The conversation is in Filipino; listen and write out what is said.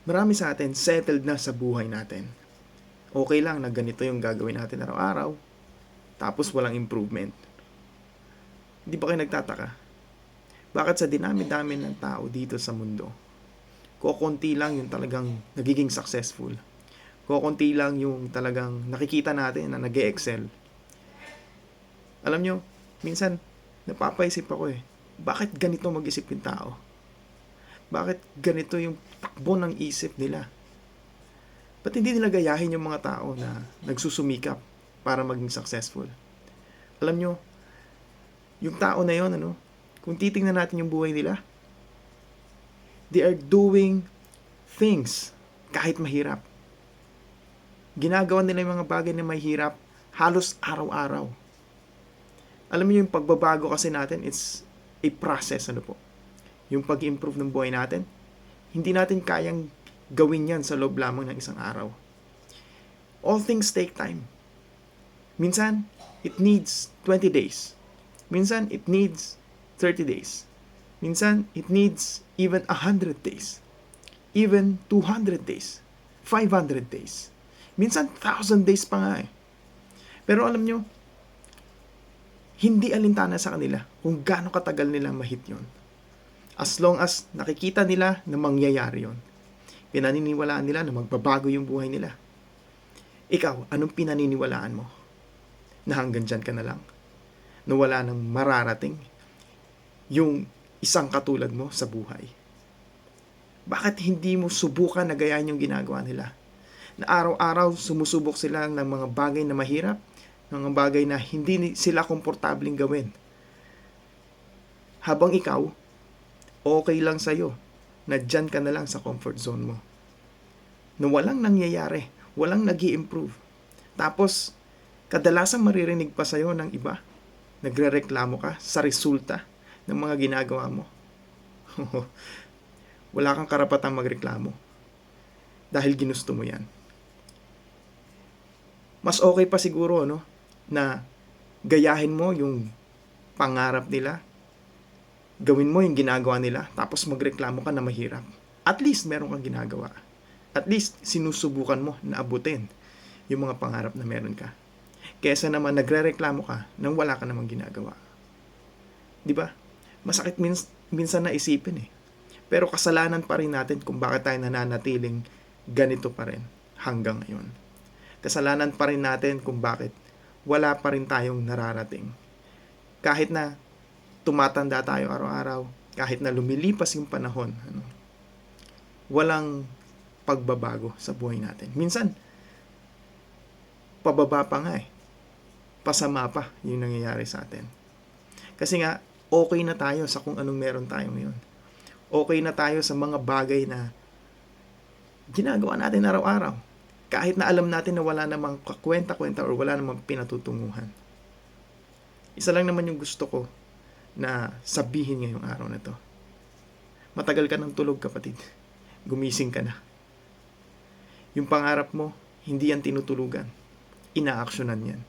Marami sa atin settled na sa buhay natin. Okay lang na ganito yung gagawin natin araw-araw, tapos walang improvement. Hindi ba kayo nagtataka? Bakit sa dinami-dami ng tao dito sa mundo, kokonti lang yung talagang nagiging successful? Kokonti lang yung talagang nakikita natin na nag-excel. Alam nyo, minsan napapaisip ako bakit ganito mag-isip yung tao? Bakit ganito yung takbo ng isip nila? Ba't hindi nila gayahin yung mga tao na nagsusumikap para maging successful? Alam nyo, yung tao na yon, kung titingnan natin yung buhay nila, they are doing things kahit mahirap. Ginagawa nila yung mga bagay na mahirap halos araw-araw. Alam niyo yung pagbabago kasi natin, it's a process, Yung pag-improve ng buhay natin, hindi natin kayang gawin yan sa loob lamang ng isang araw. All things take time. Minsan, it needs 20 days. Minsan, it needs 30 days. Minsan, it needs even 100 days. Even 200 days. 500 days. Minsan, 1,000 days pa nga Pero alam nyo, hindi alintana sa kanila kung gaano katagal nilang mahit yon. As long as nakikita nila na mangyayari yon. Pinaniniwalaan nila na magbabago yung buhay nila. Ikaw, anong pinaniniwalaan mo? Na hanggang dyan ka na lang? Na wala nang mararating yung isang katulad mo sa buhay? Bakit hindi mo subukan na gayahin yung ginagawa nila? Na araw-araw sumusubok sila ng mga bagay na mahirap, ng mga bagay na hindi sila komportabling gawin. Habang ikaw, okay lang sa'yo na dyan ka na lang sa comfort zone mo. Na walang nangyayari, walang nag-i-improve. Tapos, kadalasang maririnig pa sa'yo ng iba. Nagre-reklamo ka sa resulta ng mga ginagawa mo. Wala kang karapatang magreklamo. Dahil ginusto mo yan. Mas okay pa siguro, na gayahin mo yung pangarap nila, gawin mo yung ginagawa nila, tapos magreklamo ka na mahirap. At least meron kang ginagawa. At least sinusubukan mo na abutin yung mga pangarap na meron ka. Kesa naman nagrereklamo ka nang wala ka namang ginagawa. Di ba? Masakit minsan na isipin Pero kasalanan pa rin natin kung bakit tayo nananatiling ganito pa rin hanggang ngayon. Kasalanan pa rin natin kung bakit wala pa rin tayong nararating. Kahit na tumatanda tayo araw-araw, kahit na lumilipas yung panahon, walang pagbabago sa buhay natin. Minsan, pababa pa nga Pasama pa yung nangyayari sa atin. Kasi nga, okay na tayo sa kung anong meron tayo ngayon. Okay na tayo sa mga bagay na ginagawa natin araw-araw. Kahit na alam natin na wala namang kwenta-kwenta or wala namang pinatutunguhan. Isa lang naman yung gusto ko na sabihin ngayong araw na to. Matagal ka ng tulog, kapatid. Gumising ka na. Yung pangarap mo, hindi yan tinutulugan. Inaaksyonan yan.